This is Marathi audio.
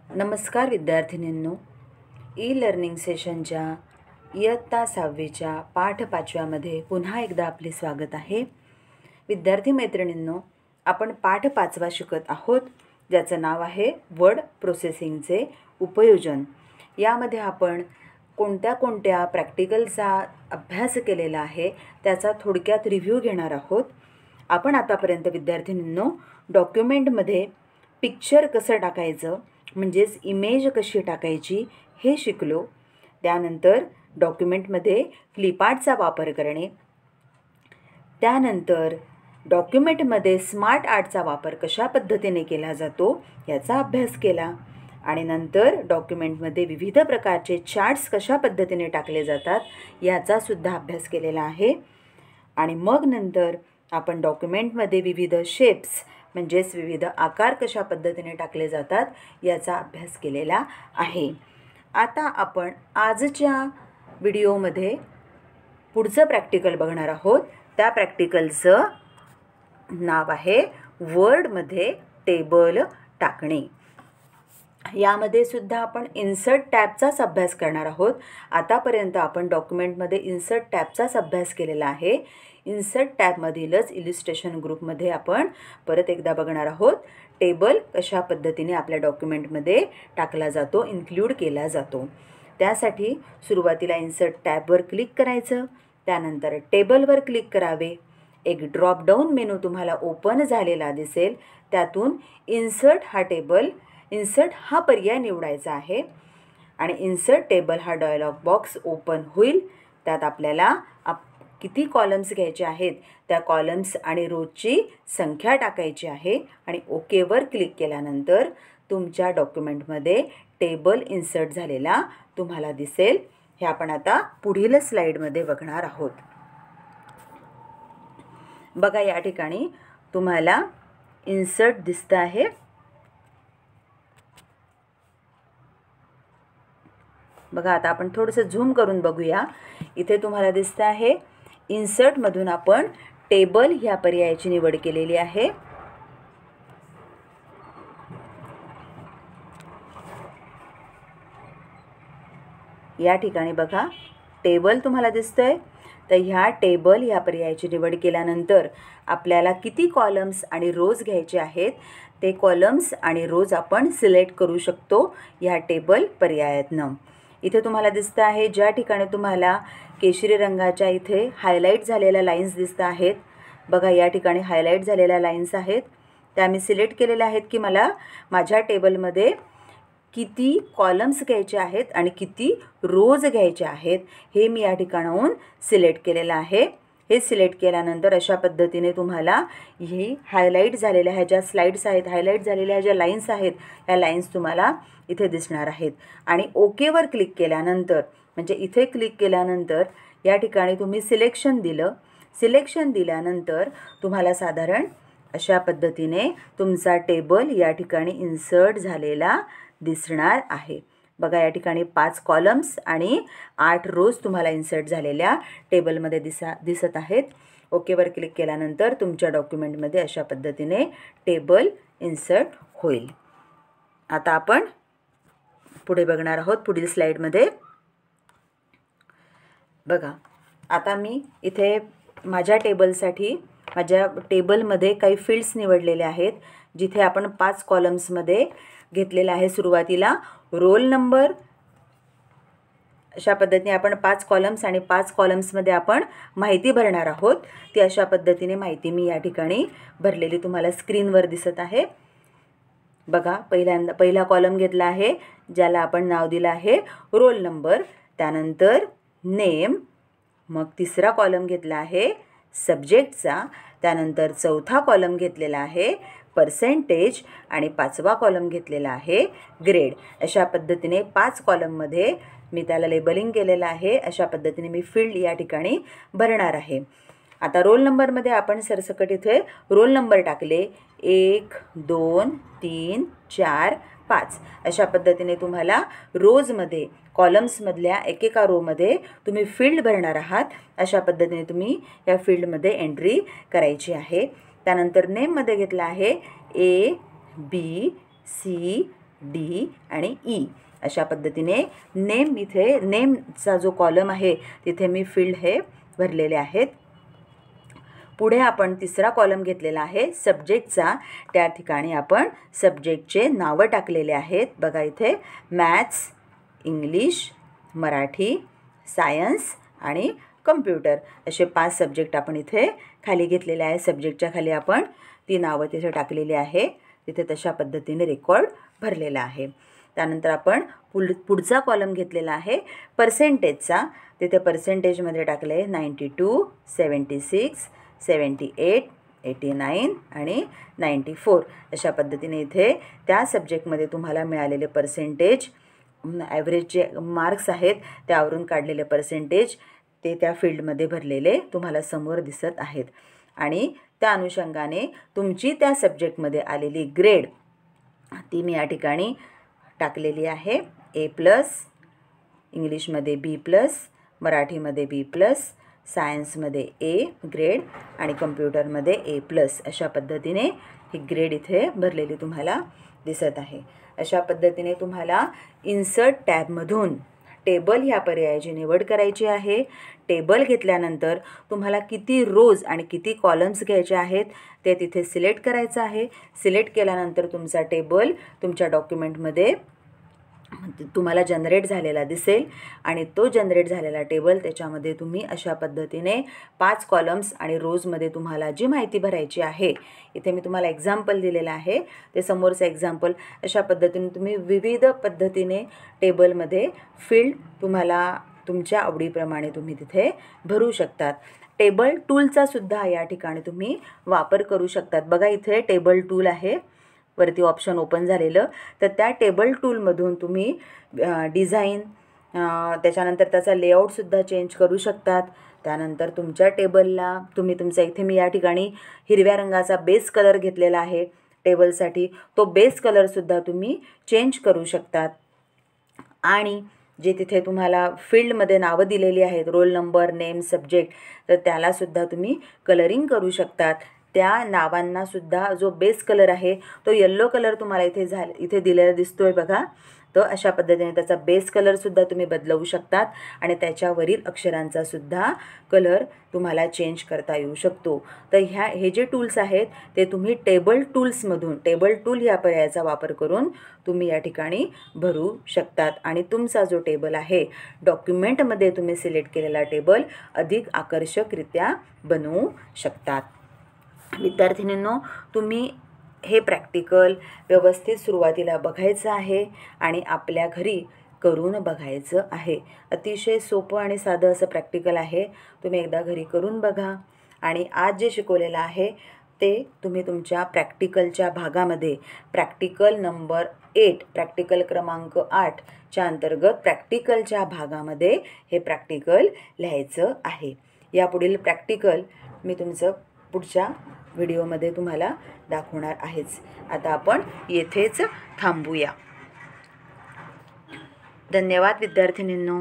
नमस्कार विद्यार्थिनींनो, ई लर्निंग सेशनच्या इयत्ता 6वीच्या पाठ 5व्यामध्ये पुन्हा एकदा आपले स्वागत आहे. विद्यार्थी मैत्रिणींनो, आपण पाठ 5वा शिकत आहोत, ज्याचं नाव आहे वर्ड प्रोसेसिंगचे उपयोजन. यामध्ये आपण कोणत्या प्रॅक्टिकलचा अभ्यास केलेला आहे त्याचा थोडक्यात रिव्ह्यू घेणार आहोत. आपण आतापर्यंत विद्यार्थिनींनो डॉक्युमेंटमध्ये पिक्चर कसं टाकायचं म्हणजेच इमेज कशी टाकायची हे शिकलो. त्यानंतर डॉक्युमेंटमध्ये फ्लिपआर्टचा वापर करणे, त्यानंतर डॉक्युमेंटमध्ये स्मार्ट आर्टचा वापर कशा पद्धतीने केला जातो याचा अभ्यास केला आणि नंतर डॉक्युमेंटमध्ये विविध प्रकारचे चार्ट्स कशा पद्धतीने टाकले जातात याचा सुद्धा अभ्यास केलेला आहे. आणि मग नंतर आपण डॉक्युमेंटमध्ये विविध शेप्स म्हणजेच विविध आकार कशा पद्धतीने टाकले जातात याचा अभ्यास केलेला आहे. आता आपण आजच्या व्हिडिओमध्ये पुढचं प्रॅक्टिकल बघणार आहोत. त्या प्रॅक्टिकलचं नाव आहे वर्डमध्ये टेबल टाकणे. यामध्ये सुद्धा आपण इन्सर्ट टॅबचाच अभ्यास करणार आहोत. आतापर्यंत आपण डॉक्युमेंटमध्ये इन्सर्ट टॅबचाच अभ्यास केलेला आहे. इन्सर्ट टॅबमधीलच इलिस्ट्रेशन ग्रुपमध्ये आपण परत एकदा बघणार आहोत टेबल कशा पद्धतीने आपल्या डॉक्युमेंटमध्ये टाकला जातो, इन्क्लूड केला जातो. त्यासाठी सुरुवातीला इन्सर्ट टॅबवर क्लिक करायचं, त्यानंतर टेबलवर क्लिक करावे. एक ड्रॉप डाऊन मेनू तुम्हाला ओपन झालेला दिसेल, त्यातून इन्सर्ट हा पर्याय निवडायचा आहे आणि इन्सर्ट टेबल हा डायलॉग बॉक्स ओपन होईल. त्यात आपल्याला किती कॉलम्स घ्यायचे आहेत त्या कॉलम्स आणि रोजची संख्या टाकायची आहे आणि ओकेवर क्लिक केल्यानंतर तुमच्या डॉक्युमेंटमध्ये टेबल इन्सर्ट झालेला तुम्हाला दिसेल. हे आपण आता पुढील स्लाईडमध्ये बघणार आहोत. बघा, या ठिकाणी तुम्हाला इन्सर्ट दिसतं आहे. बघा, आता आपण थोडंसं झूम करून बघूया. इथे तुम्हाला दिसतं आहे इन्सर्टमधून आपण टेबल ह्या पर्यायाची निवड केलेली आहे. या ठिकाणी बघा टेबल तुम्हाला दिसतंय. तर ह्या टेबल ह्या पर्यायाची निवड केल्यानंतर आपल्याला किती कॉलम्स आणि रोज घ्यायचे आहेत ते कॉलम्स आणि रोज आपण सिलेक्ट करू शकतो ह्या टेबल पर्यायातनं. इथे तुम्हाला दिसतं आहे ज्या ठिकाणी तुम्हाला केशरी रंगाच्या इथे हायलाईट झालेल्या लाईन्स दिसत आहेत. बघा, या ठिकाणी हायलाईट झालेल्या लाईन्स आहेत त्या मी सिलेक्ट केलेल्या आहेत की मला माझ्या टेबलमध्ये किती कॉलम्स घ्यायचे आहेत आणि किती रोज घ्यायचे आहेत हे मी या ठिकाणाहून सिलेक्ट केलेलं आहे. हे सिलेक्ट केल्यानंतर अशा पद्धतीने तुम्हाला ही हायलाईट झालेल्या ह्या ज्या स्लाईड्स आहेत, हायलाईट झालेल्या ज्या लाईन्स आहेत या लाईन्स तुम्हाला इथे दिसणार आहेत. आणि ओकेवर क्लिक केल्यानंतर म्हणजे इथे क्लिक केल्यानंतर या ठिकाणी तुम्ही सिलेक्शन दिल्यानंतर तुम्हाला साधारण अशा पद्धतीने तुमचा टेबल या ठिकाणी इन्सर्ट झालेला दिसणार आहे. बघा, या ठिकाणी 5 कॉलम्स आणि 8 रोज तुम्हाला इन्सर्ट झालेल्या टेबलमध्ये दिसत आहेत. ओकेवर क्लिक केल्यानंतर तुमच्या डॉक्युमेंटमध्ये अशा पद्धतीने टेबल इन्सर्ट होईल. आता आपण पुढे बघणार आहोत पुढील स्लाईडमध्ये. बघा, आता मी इथे माझ्या टेबलमध्ये काही फील्ड्स निवडलेले आहेत जिथे आपण 5 कॉलम्समध्ये घेतलेला आहे. सुरुवातीला रोल नंबर. अशा पद्धतीने आपण 5 कॉलम्स आणि 5 कॉलम्समध्ये आपण माहिती भरणार आहोत. ती अशा पद्धतीने माहिती मी या ठिकाणी भरलेली तुम्हाला स्क्रीनवर दिसत आहे. बघा, पहिला कॉलम घेतला आहे ज्याला आपण नाव दिलं आहे रोल नंबर, त्यानंतर नेम. मग तिसरा कॉलम घेतला आहे सब्जेक्टचा, त्यानंतर चौथा कॉलम घेतलेला आहे पर्सेंटेज आणि 5वा कॉलम घेतलेला आहे ग्रेड. अशा पद्धतीने 5 कॉलममध्ये मी त्याला लेबलिंग केलेलं आहे. अशा पद्धतीने मी फील्ड या ठिकाणी भरणार आहे. आता रोल नंबरमध्ये आपण सरसकट इथे रोल नंबर टाकले 1, 2, 3, 4, 5. अशा पद्धतीने तुम्हाला रोजमध्ये कॉलम्समधल्या एकेका रोमध्ये तुम्ही फील्ड भरणार आहात. अशा पद्धतीने तुम्ही या फील्डमध्ये एंट्री करायची आहे. त्यानंतर नेममध्ये घेतला आहे A, B, C, D आणि E अशा पद्धतीने नेम, इथे नेमचा जो कॉलम आहे तिथे मी फील्ड हे भरलेले आहेत. पुढे आपण तिसरा कॉलम घेतलेला आहे सब्जेक्टचा. त्या ठिकाणी आपण सब्जेक्टचे नावं टाकलेले आहेत. बघा इथे मॅथ्स, इंग्लिश, मराठी, सायन्स आणि कम्प्युटर असे 5 सब्जेक्ट आपण इथे खाली घेतलेले आहे. सब्जेक्टच्या खाली आपण ती नावं तिथे टाकलेली आहे. तिथे तशा पद्धतीने रेकॉर्ड भरलेला आहे. त्यानंतर आपण पुढचा कॉलम घेतलेला आहे पर्सेंटेजचा. तिथे पर्सेंटेजमध्ये टाकले 92, 76, 78, 89 आणि 94 अशा पद्धतीने इथे त्या सब्जेक्टमध्ये तुम्हाला मिळालेले पर्सेंटेज, ॲव्हरेज जे मार्क्स आहेत त्यावरून काढलेले पर्सेंटेज ते त्या फील्डमध्ये भरलेले तुम्हाला समोर दिसत आहेत. आणि त्या अनुषंगाने तुमची त्या सब्जेक्टमध्ये आलेली ग्रेड ती मी या ठिकाणी टाकलेली आहे. A+, इंग्लिशमध्ये B+, मराठीमध्ये B+, सायन्समध्ये A ग्रेड आणि कम्प्युटरमध्ये A+ अशा पद्धतीने ही ग्रेड इथे भरलेली तुम्हाला दिसत आहे. अशा पद्धतीने तुम्हाला इन्सर्ट टॅबमधून टेबल ह्या पर्यायाची निवड करायची आहे. टेबल घेतल्यानंतर तुम्हाला किती रोज आणि किती कॉलम्स घ्यायचे आहेत ते तिथे सिलेक्ट करायचं आहे. सिलेक्ट केल्यानंतर तुमचा टेबल तुमच्या डॉक्युमेंटमध्ये तुम्हाला जनरेट झालेला दिसेल आणि तो जनरेट झालेला टेबल त्याच्यामध्ये तुम्ही अशा पद्धतीने 5 कॉलम्स आणि रोजमध्ये तुम्हाला जी माहिती भरायची आहे, इथे मी तुम्हाला एक्झाम्पल दिलेलं आहे ते समोरचं एक्झाम्पल. अशा पद्धतीने तुम्ही विविध पद्धतीने टेबलमध्ये फील्ड तुम्हाला तुमच्या आवडीप्रमाणे तुम्ही तिथे भरू शकतात. टेबल टूलचा सुद्धा या ठिकाणी तुम्ही वापर करू शकतात. बघा इथे टेबल टूल आहे वरती ऑप्शन ओपन झालेलं. तर त्या टेबल टूलमधून तुम्ही डिझाईन, त्याच्यानंतर त्याचा लेआउटसुद्धा चेंज करू शकतात. त्यानंतर तुमच्या टेबलला तुम्ही तुमचा, इथे मी या ठिकाणी हिरव्या रंगाचा बेस कलर घेतलेला आहे टेबलसाठी, तो बेस कलरसुद्धा तुम्ही चेंज करू शकतात. आणि जे तिथे तुम्हाला फील्डमध्ये नावं दिलेली आहेत, रोल नंबर, नेम, सब्जेक्ट, तर त्यालासुद्धा तुम्ही कलरिंग करू शकतात. त्या नावांनासुद्धा जो बेस कलर आहे तो येल्लो कलर तुम्हाला इथे दिलेला दिसतोय बघा. तर अशा पद्धतीने त्याचा बेस कलरसुद्धा तुम्ही बदलवू शकतात आणि त्याच्यावरील अक्षरांचासुद्धा कलर तुम्हाला चेंज करता येऊ शकतो. तर हे जे टूल्स आहेत ते तुम्ही टेबल टूल्समधून, टेबल टूल या पर्यायाचा वापर करून तुम्ही या ठिकाणी भरू शकतात आणि तुमचा जो टेबल आहे डॉक्युमेंटमध्ये तुम्ही सिलेक्ट केलेला टेबल अधिक आकर्षकरित्या बनवू शकतात. विद्यार्थिनींनो, तुम्ही हे प्रॅक्टिकल व्यवस्थित सुरुवातीला बघायचं आहे आणि आपल्या घरी करून बघायचं आहे. अतिशय सोपं आणि साधं असं प्रॅक्टिकल आहे. तुम्ही एकदा घरी करून बघा आणि आज जे शिकवलेलं आहे ते तुम्ही तुमच्या प्रॅक्टिकलच्या भागामध्ये प्रॅक्टिकल नंबर 8, प्रॅक्टिकल क्रमांक 8 च्या अंतर्गत प्रॅक्टिकलच्या भागामध्ये हे प्रॅक्टिकल लिहायचं आहे. यापुढील प्रॅक्टिकल मी तुमचं पुढच्या व्हिडिओमध्ये तुम्हाला दाखवणार आहेच. आता आपण येथेच थांबूया. धन्यवाद विद्यार्थिनींनो.